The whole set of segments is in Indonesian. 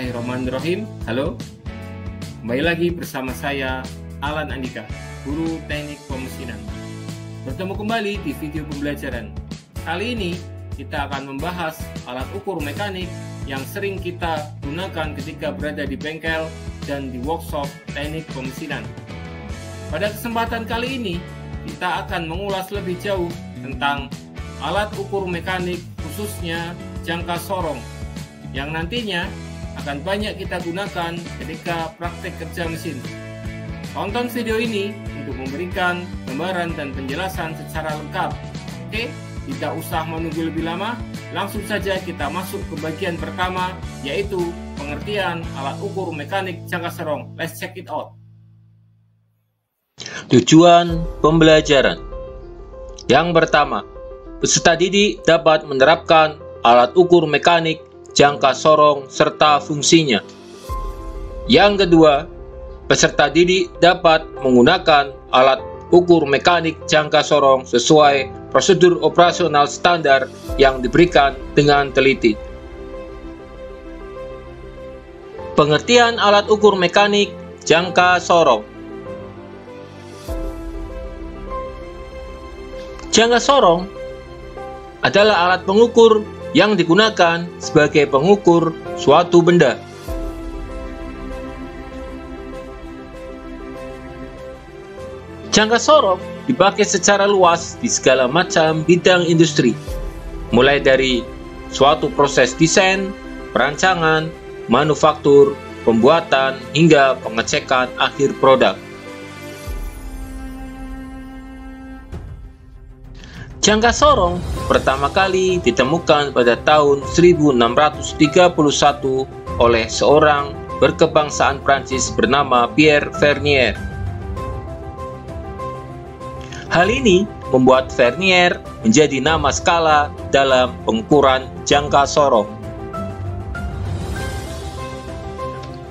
Bismillahirrahmanirrahim. Halo, kembali lagi bersama saya Alan Andika, Guru Teknik Pemesinan. Bertemu kembali di video pembelajaran. Kali ini kita akan membahas alat ukur mekanik yang sering kita gunakan ketika berada di bengkel dan di workshop teknik pemesinan. Pada kesempatan kali ini kita akan mengulas lebih jauh tentang alat ukur mekanik, khususnya jangka sorong, yang nantinya akan banyak kita gunakan ketika praktek kerja mesin. Tonton video ini untuk memberikan gambaran dan penjelasan secara lengkap. Oke, tidak usah menunggu lebih lama, langsung saja kita masuk ke bagian pertama, yaitu pengertian alat ukur mekanik jangka sorong. Let's check it out. Tujuan pembelajaran. Yang pertama, peserta didik dapat menerapkan alat ukur mekanik jangka sorong serta fungsinya. Yang kedua, peserta didik dapat menggunakan alat ukur mekanik jangka sorong sesuai prosedur operasional standar yang diberikan dengan teliti. Pengertian alat ukur mekanik jangka sorong. Jangka sorong adalah alat pengukur yang digunakan sebagai pengukur suatu benda. Jangka sorong dipakai secara luas di segala macam bidang industri, mulai dari suatu proses desain, perancangan, manufaktur, pembuatan, hingga pengecekan akhir produk. Jangka sorong pertama kali ditemukan pada tahun 1631 oleh seorang berkebangsaan Prancis bernama Pierre Vernier. Hal ini membuat Vernier menjadi nama skala dalam pengukuran jangka sorong.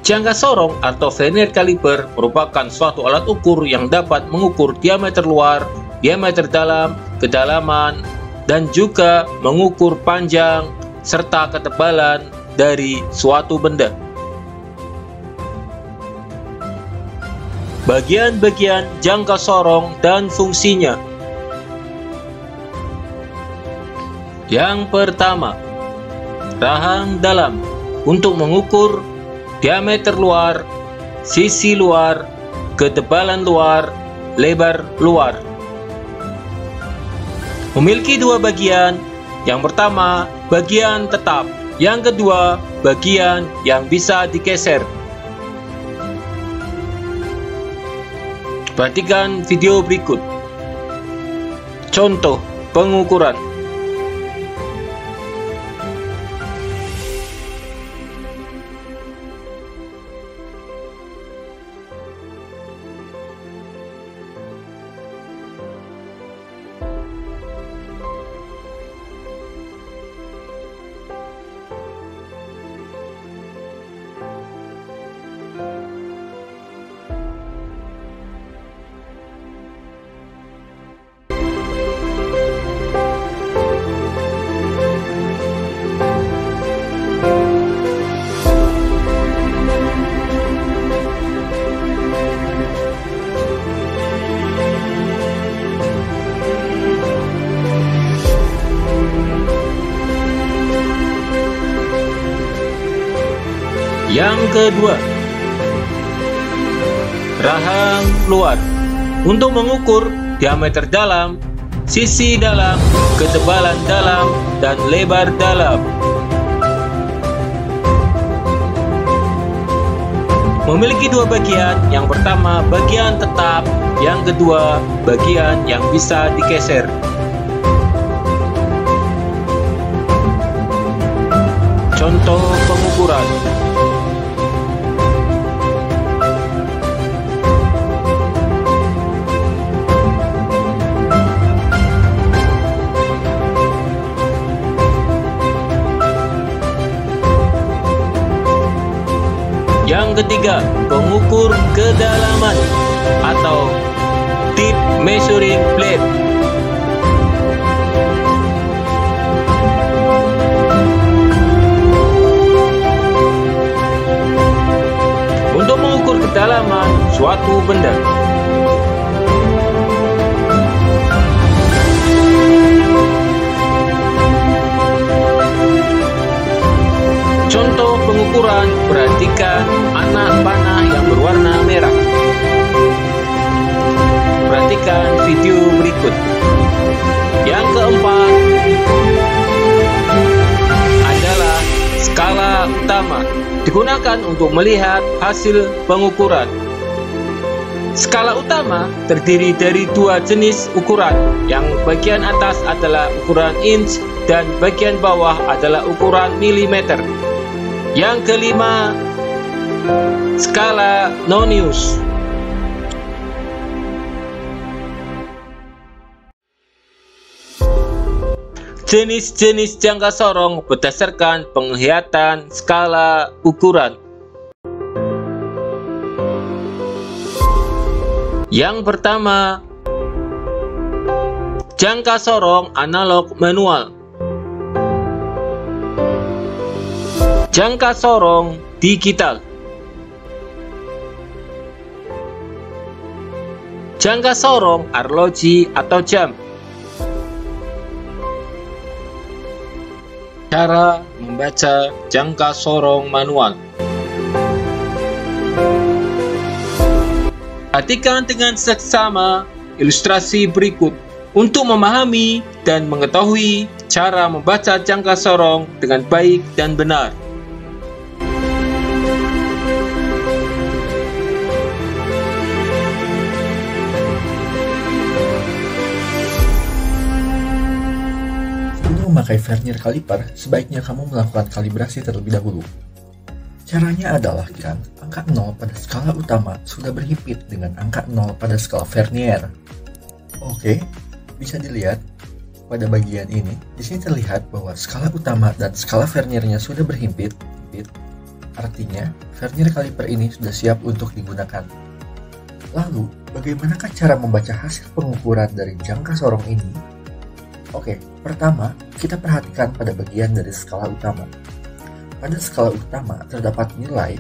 Jangka sorong atau Vernier caliper merupakan suatu alat ukur yang dapat mengukur diameter luar, diameter dalam, kedalaman, dan juga mengukur panjang serta ketebalan dari suatu benda. Bagian-bagian jangka sorong dan fungsinya. Yang pertama, rahang dalam untuk mengukur diameter luar, sisi luar, ketebalan luar, lebar luar. Memiliki dua bagian, yang pertama bagian tetap, yang kedua bagian yang bisa digeser. Perhatikan video berikut. Contoh pengukuran. Yang kedua, rahang luar untuk mengukur diameter dalam, sisi dalam, ketebalan dalam, dan lebar dalam. Memiliki dua bagian, yang pertama bagian tetap, yang kedua bagian yang bisa digeser. Contoh pengukuran. Yang ketiga, pengukur kedalaman atau deep measuring plate. perhatikan anak panah yang berwarna merah. Perhatikan video berikut. Yang keempat adalah skala utama, digunakan untuk melihat hasil pengukuran. Skala utama terdiri dari dua jenis ukuran. Yang bagian atas adalah ukuran inch dan bagian bawah adalah ukuran milimeter. Yang kelima, skala Nonius. Jenis-jenis jangka sorong berdasarkan penglihatan skala ukuran. Yang pertama, jangka sorong analog manual. Jangka sorong digital. Jangka sorong arloji atau jam. Cara membaca jangka sorong manual. Perhatikan dengan seksama ilustrasi berikut untuk memahami dan mengetahui cara membaca jangka sorong dengan baik dan benar. Memakai vernier kaliper, sebaiknya kamu melakukan kalibrasi terlebih dahulu. Caranya adalah kan angka 0 pada skala utama sudah berhimpit dengan angka 0 pada skala vernier. Oke, bisa dilihat pada bagian ini. Di sini terlihat bahwa skala utama dan skala verniernya sudah berhimpit. Artinya, vernier kaliper ini sudah siap untuk digunakan. Lalu, bagaimanakah cara membaca hasil pengukuran dari jangka sorong ini? Oke, pertama, kita perhatikan pada bagian dari skala utama. Pada skala utama terdapat nilai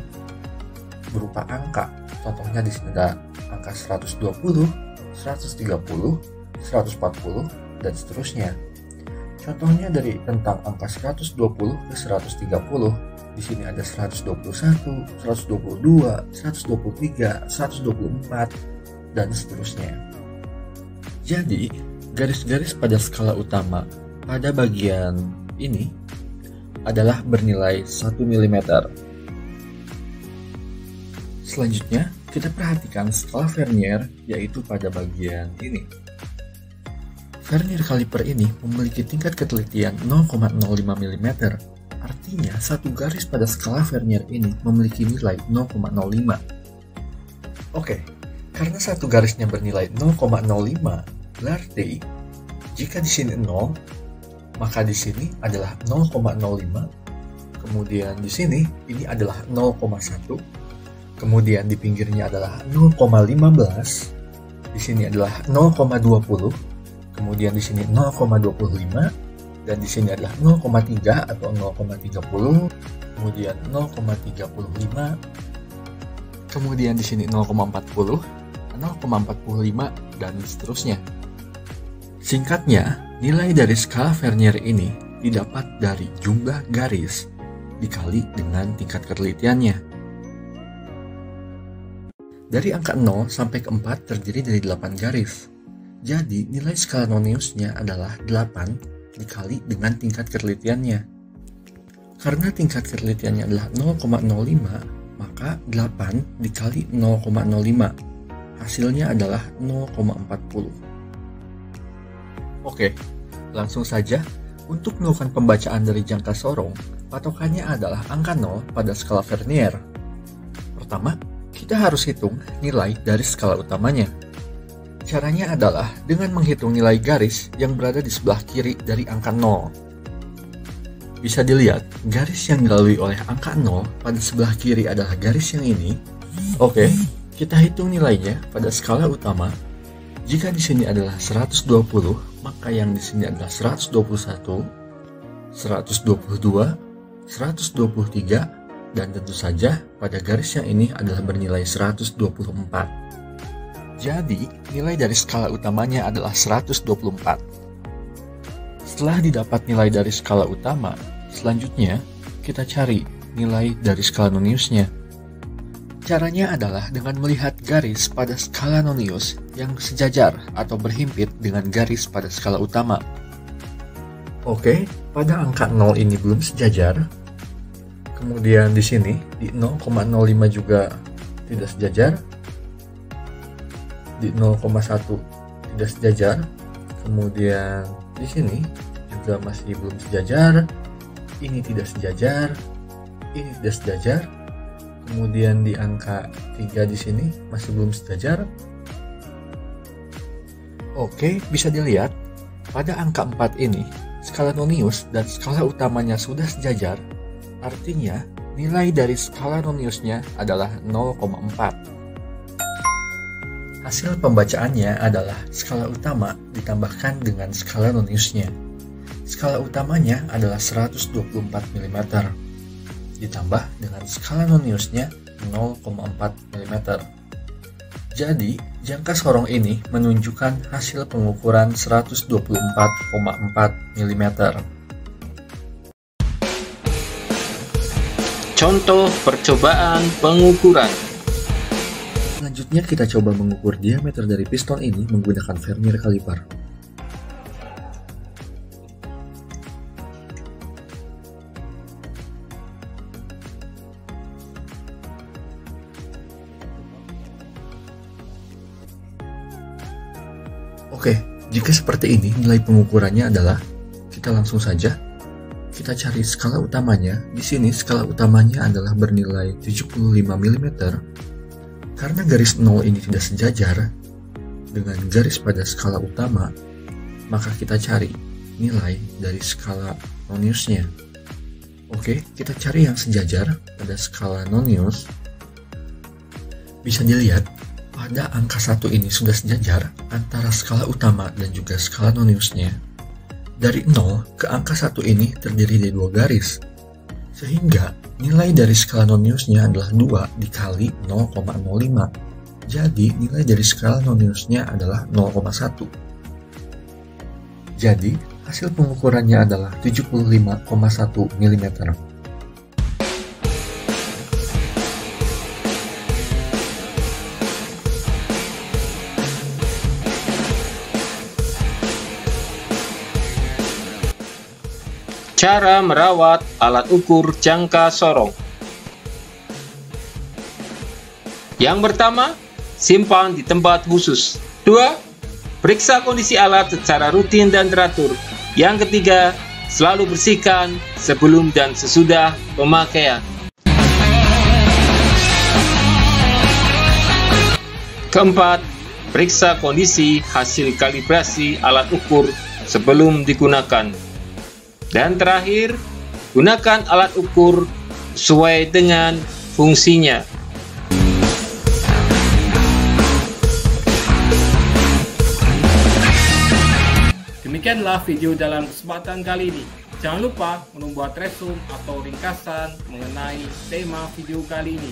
berupa angka. Contohnya di sini ada angka 120, 130, 140, dan seterusnya. Contohnya dari rentang angka 120 ke 130. Di sini ada 121, 122, 123, 124, dan seterusnya. Jadi, garis-garis pada skala utama pada bagian ini adalah bernilai 1 mm. Selanjutnya, kita perhatikan skala vernier, yaitu pada bagian ini. Vernier kaliper ini memiliki tingkat ketelitian 0,05 mm. Artinya, satu garis pada skala vernier ini memiliki nilai 0,05. Oke, karena satu garisnya bernilai 0,05, berarti jika di sini 0, maka di sini adalah 0,05. Kemudian di sini ini adalah 0,1. Kemudian di pinggirnya adalah 0,15. Di sini adalah 0,20. Kemudian di sini 0,25 dan di sini adalah 0,3 atau 0,30. Kemudian 0,35. Kemudian di sini 0,40, 0,45 dan seterusnya. Singkatnya, nilai dari skala vernier ini didapat dari jumlah garis dikali dengan tingkat ketelitiannya. Dari angka 0 sampai ke 4 terdiri dari 8 garis. Jadi, nilai skala Noniusnya adalah 8 dikali dengan tingkat ketelitiannya. Karena tingkat ketelitiannya adalah 0,05, maka 8 dikali 0,05. Hasilnya adalah 0,40. Oke, langsung saja. Untuk melakukan pembacaan dari jangka sorong, patokannya adalah angka 0 pada skala vernier. Pertama, kita harus hitung nilai dari skala utamanya. Caranya adalah dengan menghitung nilai garis yang berada di sebelah kiri dari angka 0. Bisa dilihat, garis yang dilalui oleh angka 0 pada sebelah kiri adalah garis yang ini. Oke, kita hitung nilainya pada skala utama. Jika di sini adalah 120, maka yang di sini adalah 121, 122, 123, dan tentu saja pada garis yang ini adalah bernilai 124. Jadi, nilai dari skala utamanya adalah 124. Setelah didapat nilai dari skala utama, selanjutnya kita cari nilai dari skala Noniusnya. Caranya adalah dengan melihat garis pada skala nonius yang sejajar atau berhimpit dengan garis pada skala utama. Oke, pada angka 0 ini belum sejajar. Kemudian di sini di 0,05 juga tidak sejajar. Di 0,1 tidak sejajar. Kemudian di sini juga masih belum sejajar. Ini tidak sejajar. Ini tidak sejajar. Kemudian di angka 3 di sini masih belum sejajar. Oke, bisa dilihat pada angka 4 ini skala nonius dan skala utamanya sudah sejajar. Artinya nilai dari skala noniusnya adalah 0,4. Hasil pembacaannya adalah skala utama ditambahkan dengan skala noniusnya. Skala utamanya adalah 124 mm. Ditambah dengan skala noniusnya 0,4 mm. Jadi, jangka sorong ini menunjukkan hasil pengukuran 124,4 mm. Contoh percobaan pengukuran. Selanjutnya kita coba mengukur diameter dari piston ini menggunakan vernier kaliper. Oke, jika seperti ini nilai pengukurannya adalah, kita langsung saja kita cari skala utamanya. Di sini skala utamanya adalah bernilai 75 mm. Karena garis 0 ini tidak sejajar dengan garis pada skala utama, maka kita cari nilai dari skala noniusnya. Oke, kita cari yang sejajar pada skala nonius. Bisa dilihat pada angka 1 ini sudah sejajar antara skala utama dan juga skala noniusnya. Dari 0 ke angka 1 ini terdiri dari 2 garis, sehingga nilai dari skala noniusnya adalah 2 dikali 0,05. Jadi nilai dari skala noniusnya adalah 0,1. Jadi hasil pengukurannya adalah 75,1 mm. Cara merawat alat ukur jangka sorong. Yang pertama, simpan di tempat khusus. 2. Periksa kondisi alat secara rutin dan teratur. Yang ketiga, selalu bersihkan sebelum dan sesudah pemakaian. Keempat, periksa kondisi hasil kalibrasi alat ukur sebelum digunakan. Dan terakhir, gunakan alat ukur sesuai dengan fungsinya. Demikianlah video dalam kesempatan kali ini. Jangan lupa membuat resume atau ringkasan mengenai tema video kali ini,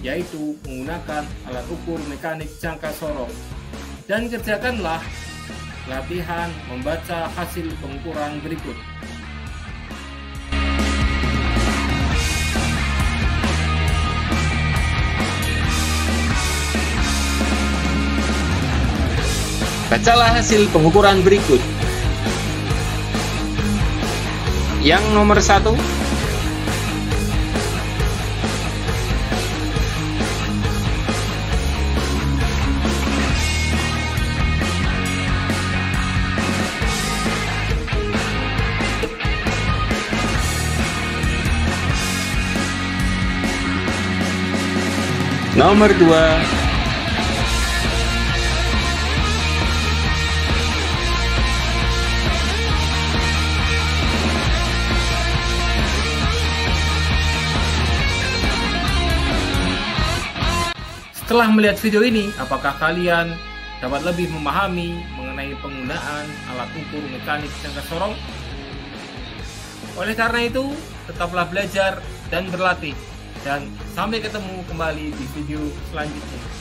yaitu menggunakan alat ukur mekanik jangka sorong. Dan kerjakanlah latihan membaca hasil pengukuran berikut. Bacalah hasil pengukuran berikut. Yang nomor 1, nomor 2, Setelah melihat video ini, apakah kalian dapat lebih memahami mengenai penggunaan alat ukur mekanik jangka sorong? Oleh karena itu, tetaplah belajar dan berlatih. Dan sampai ketemu kembali di video selanjutnya.